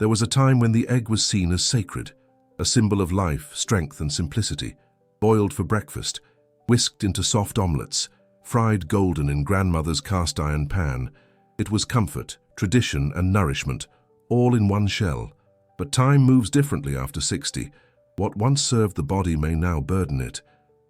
There was a time when the egg was seen as sacred, a symbol of life, strength, and simplicity. Boiled for breakfast, whisked into soft omelettes, fried golden in grandmother's cast-iron pan. It was comfort, tradition, and nourishment, all in one shell. But time moves differently after 60. What once served the body may now burden it,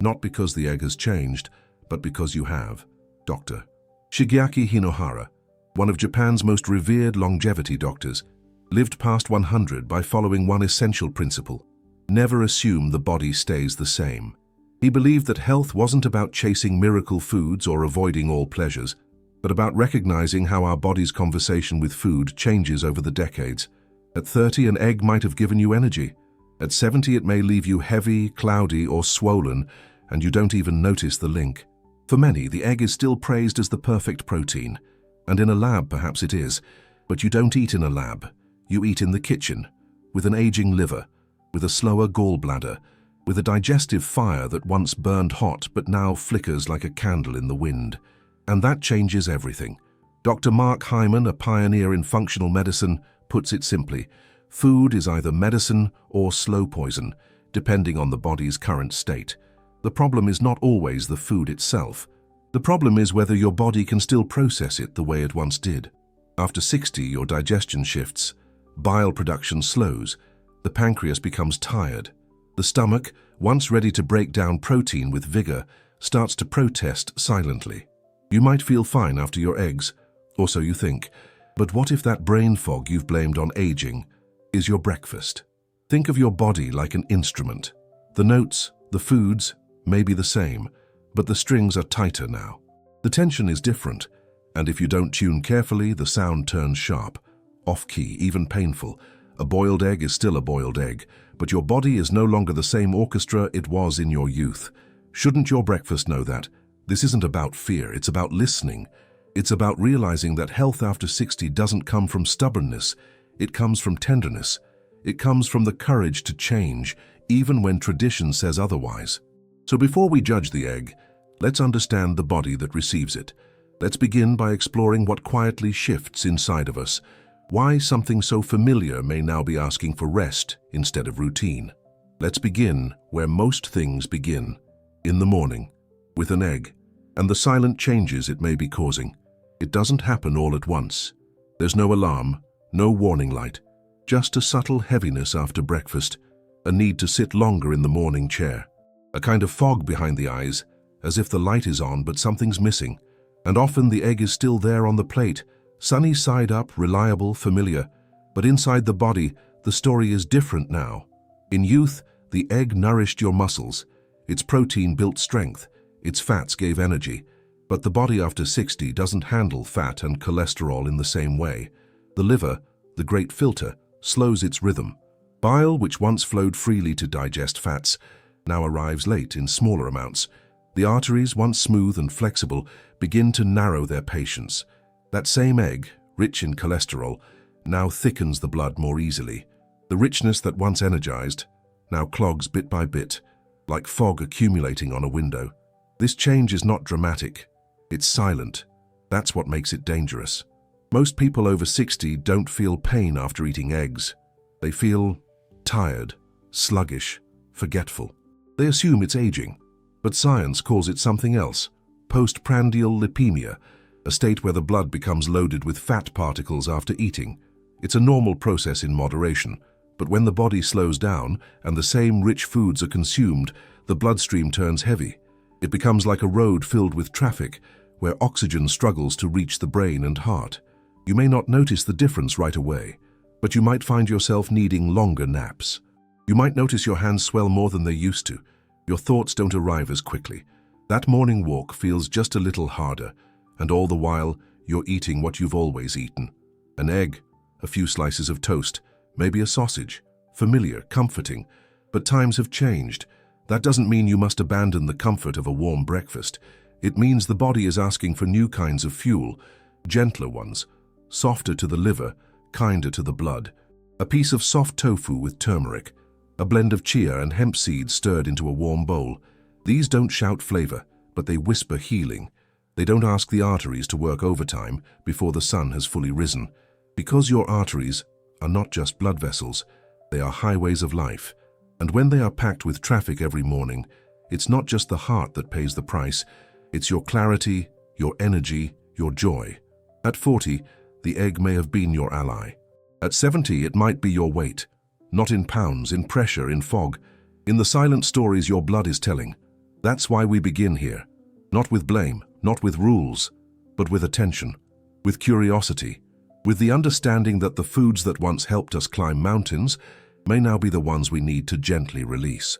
not because the egg has changed, but because you have. Dr. Shigeaki Hinohara, one of Japan's most revered longevity doctors, lived past 100 by following one essential principle: never assume the body stays the same. He believed that health wasn't about chasing miracle foods or avoiding all pleasures, but about recognizing how our body's conversation with food changes over the decades. At 30, an egg might have given you energy. At 70, it may leave you heavy, cloudy, or swollen, and you don't even notice the link. For many, the egg is still praised as the perfect protein, and in a lab perhaps it is, but you don't eat in a lab. You eat in the kitchen, with an aging liver, with a slower gallbladder, with a digestive fire that once burned hot but now flickers like a candle in the wind. And that changes everything. Dr. Mark Hyman, a pioneer in functional medicine, puts it simply: food is either medicine or slow poison, depending on the body's current state. The problem is not always the food itself. The problem is whether your body can still process it the way it once did. After 60, your digestion shifts, bile production slows, the pancreas becomes tired. The stomach, once ready to break down protein with vigor, starts to protest silently. You might feel fine after your eggs, or so you think, but what if that brain fog you've blamed on aging is your breakfast? Think of your body like an instrument. The notes, the foods, may be the same, but the strings are tighter now. The tension is different, and if you don't tune carefully, the sound turns sharp, off-key, even painful. A boiled egg is still a boiled egg, but your body is no longer the same orchestra it was in your youth. Shouldn't your breakfast know that? This isn't about fear, it's about listening. It's about realizing that health after 60 doesn't come from stubbornness, it comes from tenderness. It comes from the courage to change, even when tradition says otherwise. So before we judge the egg, let's understand the body that receives it. Let's begin by exploring what quietly shifts inside of us, why something so familiar may now be asking for rest instead of routine. Let's begin where most things begin, in the morning, with an egg, and the silent changes it may be causing. It doesn't happen all at once. There's no alarm, no warning light, just a subtle heaviness after breakfast, a need to sit longer in the morning chair, a kind of fog behind the eyes, as if the light is on but something's missing, and often the egg is still there on the plate, sunny side up, reliable, familiar, but inside the body, the story is different now. In youth, the egg nourished your muscles, its protein built strength, its fats gave energy, but the body after 60 doesn't handle fat and cholesterol in the same way. The liver, the great filter, slows its rhythm. Bile, which once flowed freely to digest fats, now arrives late in smaller amounts. The arteries, once smooth and flexible, begin to narrow their patience. That same egg, rich in cholesterol, now thickens the blood more easily. The richness that once energized now clogs bit by bit, like fog accumulating on a window. This change is not dramatic, it's silent. That's what makes it dangerous. Most people over 60 don't feel pain after eating eggs. They feel tired, sluggish, forgetful. They assume it's aging, but science calls it something else: postprandial lipemia, a state where the blood becomes loaded with fat particles after eating. It's a normal process in moderation, but when the body slows down and the same rich foods are consumed, the bloodstream turns heavy. It becomes like a road filled with traffic, where oxygen struggles to reach the brain and heart. You may not notice the difference right away, but you might find yourself needing longer naps. You might notice your hands swell more than they used to. Your thoughts don't arrive as quickly. That morning walk feels just a little harder, and all the while, you're eating what you've always eaten. An egg, a few slices of toast, maybe a sausage. Familiar, comforting, but times have changed. That doesn't mean you must abandon the comfort of a warm breakfast. It means the body is asking for new kinds of fuel, gentler ones, softer to the liver, kinder to the blood. A piece of soft tofu with turmeric, a blend of chia and hemp seeds stirred into a warm bowl. These don't shout flavor, but they whisper healing. They don't ask the arteries to work overtime before the sun has fully risen, because your arteries are not just blood vessels, they are highways of life. And when they are packed with traffic every morning, it's not just the heart that pays the price, it's your clarity, your energy, your joy. At 40, the egg may have been your ally. At 70, it might be your weight. Not in pounds, in pressure, in fog, in the silent stories your blood is telling. That's why we begin here. Not with blame, not with rules, but with attention, with curiosity, with the understanding that the foods that once helped us climb mountains may now be the ones we need to gently release,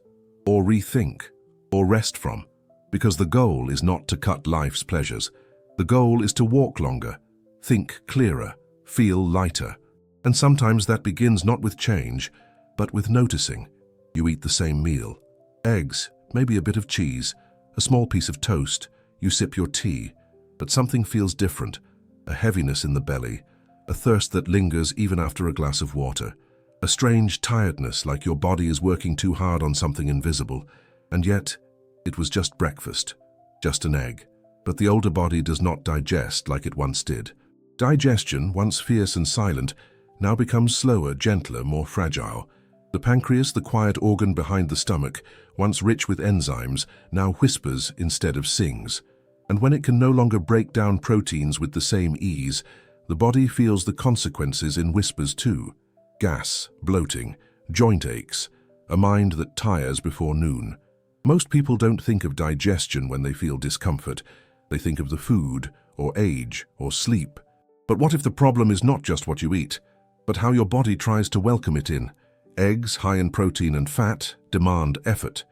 or rethink, or rest from. Because the goal is not to cut life's pleasures. The goal is to walk longer, think clearer, feel lighter. And sometimes that begins not with change, but with noticing. You eat the same meal. Eggs, maybe a bit of cheese, a small piece of toast. You sip your tea, but something feels different. A heaviness in the belly, a thirst that lingers even after a glass of water. A strange tiredness, like your body is working too hard on something invisible. And yet, it was just breakfast, just an egg. But the older body does not digest like it once did. Digestion, once fierce and silent, now becomes slower, gentler, more fragile. The pancreas, the quiet organ behind the stomach, once rich with enzymes, now whispers instead of sings. And when it can no longer break down proteins with the same ease, the body feels the consequences in whispers too. Gas, bloating, joint aches, a mind that tires before noon. Most people don't think of digestion when they feel discomfort. They think of the food, or age, or sleep. But what if the problem is not just what you eat, but how your body tries to welcome it in? Eggs, high in protein and fat, demand effort,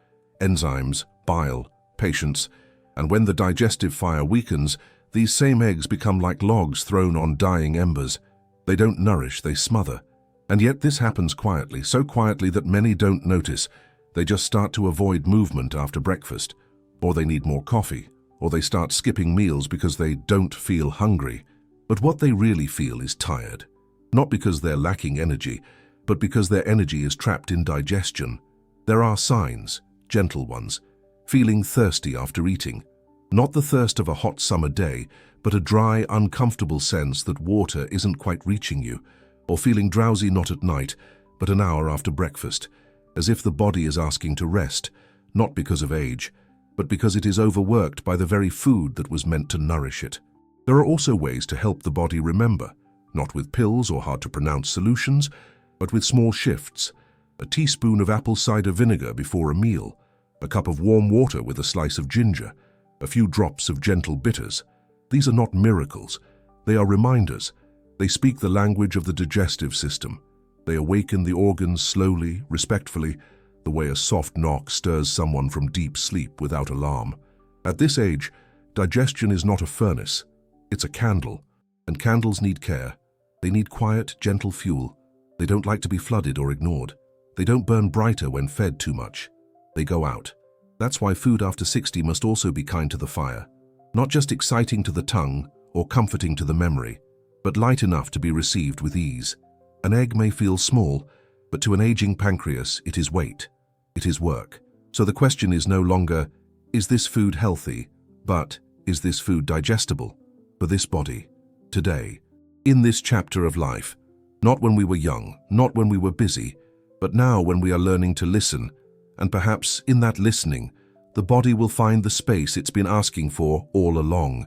enzymes, bile, patience, and when the digestive fire weakens, these same eggs become like logs thrown on dying embers. They don't nourish, they smother. And yet this happens quietly, so quietly that many don't notice. They just start to avoid movement after breakfast, or they need more coffee, or they start skipping meals because they don't feel hungry. But what they really feel is tired. Not because they're lacking energy, but because their energy is trapped in digestion. There are signs, gentle ones, feeling thirsty after eating. Not the thirst of a hot summer day, but a dry, uncomfortable sense that water isn't quite reaching you, or feeling drowsy not at night, but an hour after breakfast, as if the body is asking to rest, not because of age, but because it is overworked by the very food that was meant to nourish it. There are also ways to help the body remember, not with pills or hard-to-pronounce solutions, but with small shifts. A teaspoon of apple cider vinegar before a meal, a cup of warm water with a slice of ginger, a few drops of gentle bitters. These are not miracles. They are reminders. They speak the language of the digestive system. They awaken the organs slowly, respectfully, the way a soft knock stirs someone from deep sleep without alarm. At this age, digestion is not a furnace. It's a candle, and candles need care. They need quiet, gentle fuel. They don't like to be flooded or ignored. They don't burn brighter when fed too much. They go out. That's why food after 60 must also be kind to the fire. Not just exciting to the tongue or comforting to the memory, but light enough to be received with ease. An egg may feel small, but to an aging pancreas, it is weight. It is work. So the question is no longer, is this food healthy, but is this food digestible for this body, today, in this chapter of life? Not when we were young, not when we were busy, but now when we are learning to listen, and perhaps in that listening, the body will find the space it's been asking for all along.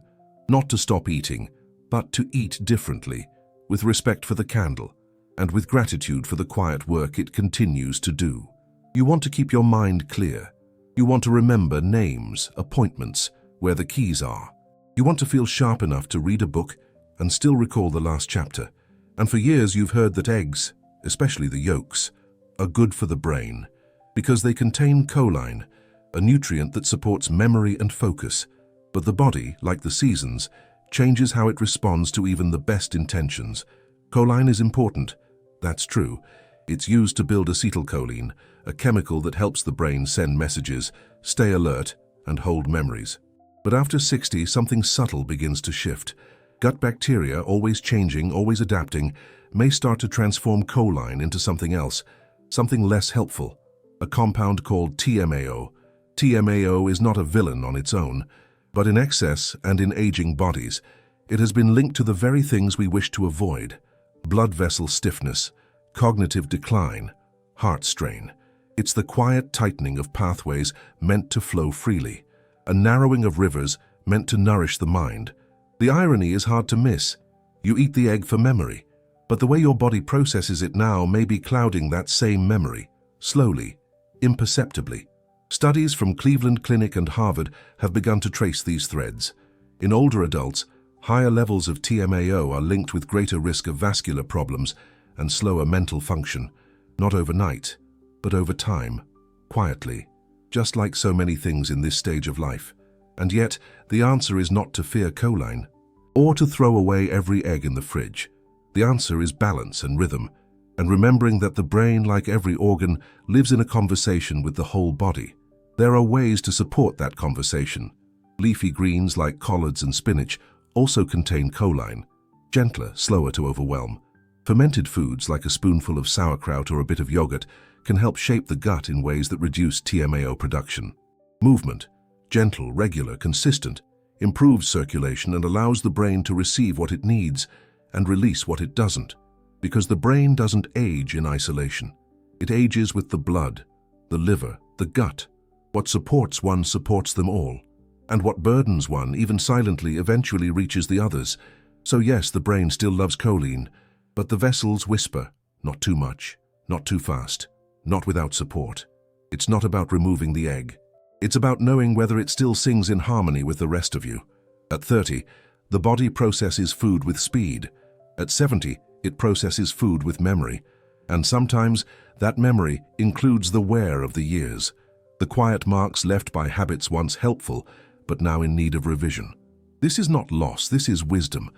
Not to stop eating, but to eat differently, with respect for the candle, and with gratitude for the quiet work it continues to do. You want to keep your mind clear. You want to remember names, appointments, where the keys are. You want to feel sharp enough to read a book and still recall the last chapter. And for years you've heard that eggs, especially the yolks, are good for the brain because they contain choline, a nutrient that supports memory and focus. But the body, like the seasons, changes how it responds to even the best intentions. Choline is important. That's true. It's used to build acetylcholine, a chemical that helps the brain send messages, stay alert, and hold memories. But after 60, something subtle begins to shift. Gut bacteria, always changing, always adapting, may start to transform choline into something else, something less helpful, a compound called TMAO. TMAO is not a villain on its own, but in excess and in aging bodies, it has been linked to the very things we wish to avoid: blood vessel stiffness, cognitive decline, heart strain. It's the quiet tightening of pathways meant to flow freely, a narrowing of rivers meant to nourish the mind. The irony is hard to miss. You eat the egg for memory, but the way your body processes it now may be clouding that same memory, slowly, imperceptibly. Studies from Cleveland Clinic and Harvard have begun to trace these threads. In older adults, higher levels of TMAO are linked with greater risk of vascular problems and slower mental function, not overnight, but over time, quietly, just like so many things in this stage of life. And yet, the answer is not to fear choline, or to throw away every egg in the fridge. The answer is balance and rhythm, and remembering that the brain, like every organ, lives in a conversation with the whole body. There are ways to support that conversation. Leafy greens like collards and spinach also contain choline, gentler, slower to overwhelm. Fermented foods like a spoonful of sauerkraut or a bit of yogurt can help shape the gut in ways that reduce TMAO production. Movement, gentle, regular, consistent, improves circulation and allows the brain to receive what it needs and release what it doesn't. Because the brain doesn't age in isolation. It ages with the blood, the liver, the gut. What supports one supports them all. And what burdens one, even silently, eventually reaches the others. So yes, the brain still loves choline, but the vessels whisper, not too much, not too fast, not without support. It's not about removing the egg. It's about knowing whether it still sings in harmony with the rest of you. At 30, the body processes food with speed. At 70, it processes food with memory. And sometimes that memory includes the wear of the years, the quiet marks left by habits once helpful, but now in need of revision. This is not loss, this is wisdom,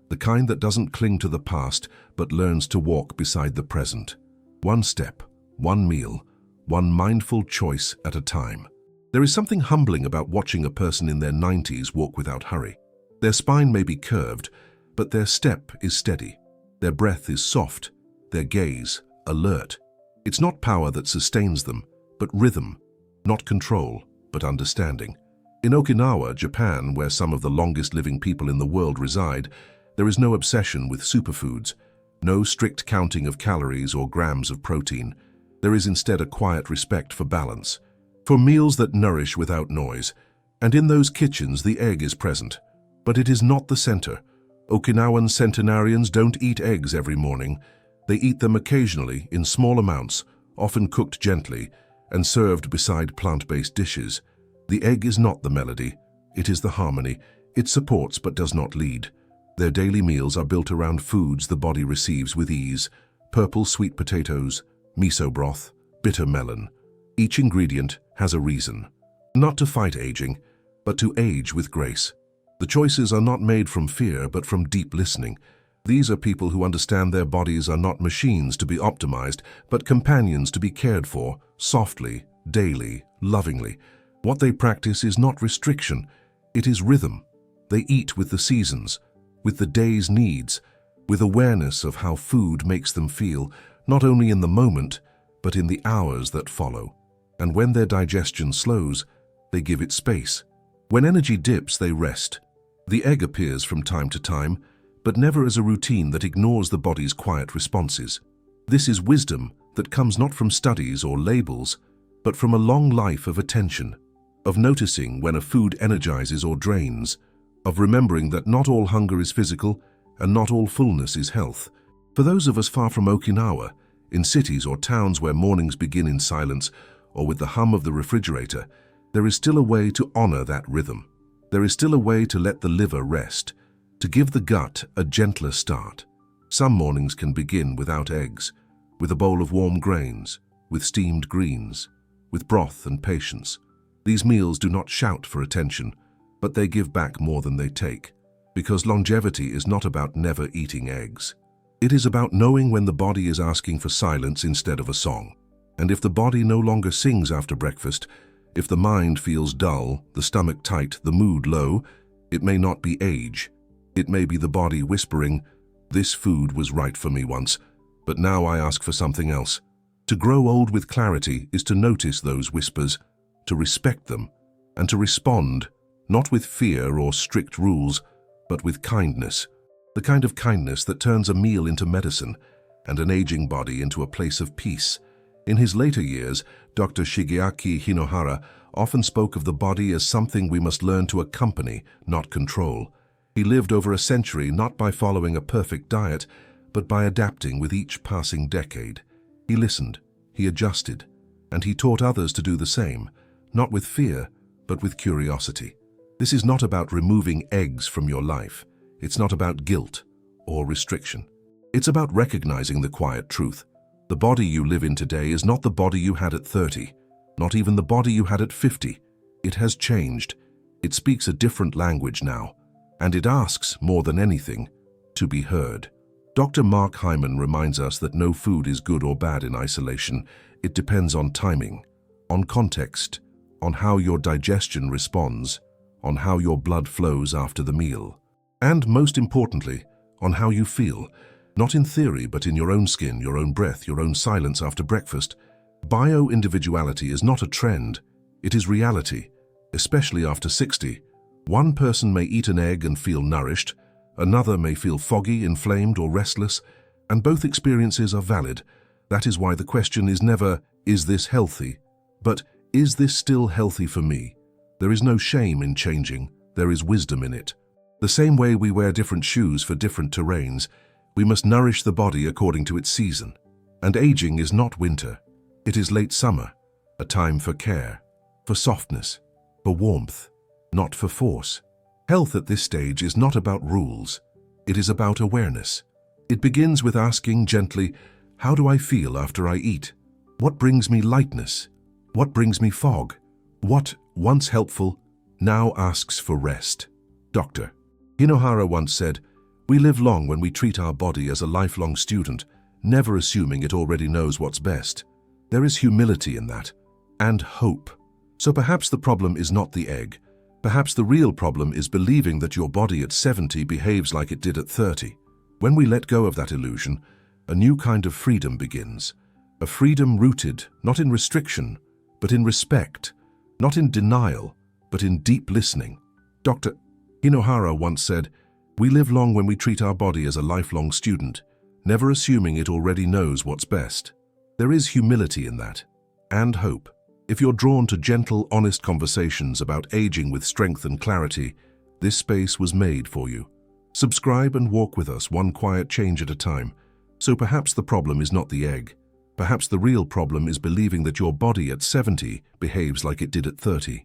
the kind that doesn't cling to the past, but learns to walk beside the present. One step, one meal, one mindful choice at a time. There is something humbling about watching a person in their 90s walk without hurry. Their spine may be curved, but their step is steady. Their breath is soft, their gaze alert. It's not power that sustains them, but rhythm. Not control, but understanding. In Okinawa, Japan, where some of the longest living people in the world reside, there is no obsession with superfoods, no strict counting of calories or grams of protein. There is instead a quiet respect for balance, for meals that nourish without noise. And in those kitchens, the egg is present. But it is not the center. Okinawan centenarians don't eat eggs every morning. They eat them occasionally in small amounts, often cooked gently, and served beside plant-based dishes. The egg is not the melody, it is the harmony. It supports but does not lead. Their daily meals are built around foods the body receives with ease: purple sweet potatoes, miso broth, bitter melon. Each ingredient has a reason. Not to fight aging, but to age with grace. The choices are not made from fear, but from deep listening. These are people who understand their bodies are not machines to be optimized, but companions to be cared for, softly, daily, lovingly. What they practice is not restriction, it is rhythm. They eat with the seasons, with the day's needs, with awareness of how food makes them feel, not only in the moment, but in the hours that follow. And when their digestion slows, they give it space. When energy dips, they rest. The egg appears from time to time, but never as a routine that ignores the body's quiet responses. This is wisdom that comes not from studies or labels, but from a long life of attention, of noticing when a food energizes or drains, of remembering that not all hunger is physical and not all fullness is health. For those of us far from Okinawa, in cities or towns where mornings begin in silence or with the hum of the refrigerator, there is still a way to honor that rhythm. There is still a way to let the liver rest, to give the gut a gentler start. Some mornings can begin without eggs, with a bowl of warm grains, with steamed greens, with broth and patience. These meals do not shout for attention, but they give back more than they take, because longevity is not about never eating eggs. It is about knowing when the body is asking for silence instead of a song. And if the body no longer sings after breakfast, if the mind feels dull, the stomach tight, the mood low, it may not be age. It may be the body whispering, "This food was right for me once, but now I ask for something else." To grow old with clarity is to notice those whispers, to respect them, and to respond, not with fear or strict rules, but with kindness. The kind of kindness that turns a meal into medicine, and an aging body into a place of peace. In his later years, Dr. Shigeaki Hinohara often spoke of the body as something we must learn to accompany, not control. He lived over a century not by following a perfect diet, but by adapting with each passing decade. He listened, he adjusted, and he taught others to do the same, not with fear, but with curiosity. This is not about removing eggs from your life. It's not about guilt or restriction. It's about recognizing the quiet truth. The body you live in today is not the body you had at 30, not even the body you had at 50. It has changed. It speaks a different language now, and it asks, more than anything, to be heard. Dr. Mark Hyman reminds us that no food is good or bad in isolation. It depends on timing, on context, on how your digestion responds, on how your blood flows after the meal, and most importantly, on how you feel, not in theory but in your own skin, your own breath, your own silence after breakfast. Bio-individuality is not a trend, it is reality, especially after 60. One person may eat an egg and feel nourished, another may feel foggy, inflamed, or restless, and both experiences are valid. That is why the question is never, is this healthy? But, is this still healthy for me? There is no shame in changing, there is wisdom in it. The same way we wear different shoes for different terrains, we must nourish the body according to its season. And aging is not winter, it is late summer, a time for care, for softness, for warmth, not for force. Health at this stage is not about rules, it is about awareness. It begins with asking gently, how do I feel after I eat? What brings me lightness? What brings me fog? What, once helpful, now asks for rest? Dr. Hinohara once said, we live long when we treat our body as a lifelong student, never assuming it already knows what's best. There is humility in that, and hope. So perhaps the problem is not the egg. Perhaps the real problem is believing that your body at 70 behaves like it did at 30. When we let go of that illusion, a new kind of freedom begins. A freedom rooted not in restriction, but in respect, not in denial, but in deep listening. Dr. Hinohara once said, we live long when we treat our body as a lifelong student, never assuming it already knows what's best. There is humility in that, and hope. If you're drawn to gentle, honest conversations about aging with strength and clarity, this space was made for you. Subscribe and walk with us one quiet change at a time. So perhaps the problem is not the egg. Perhaps the real problem is believing that your body at 70 behaves like it did at 30.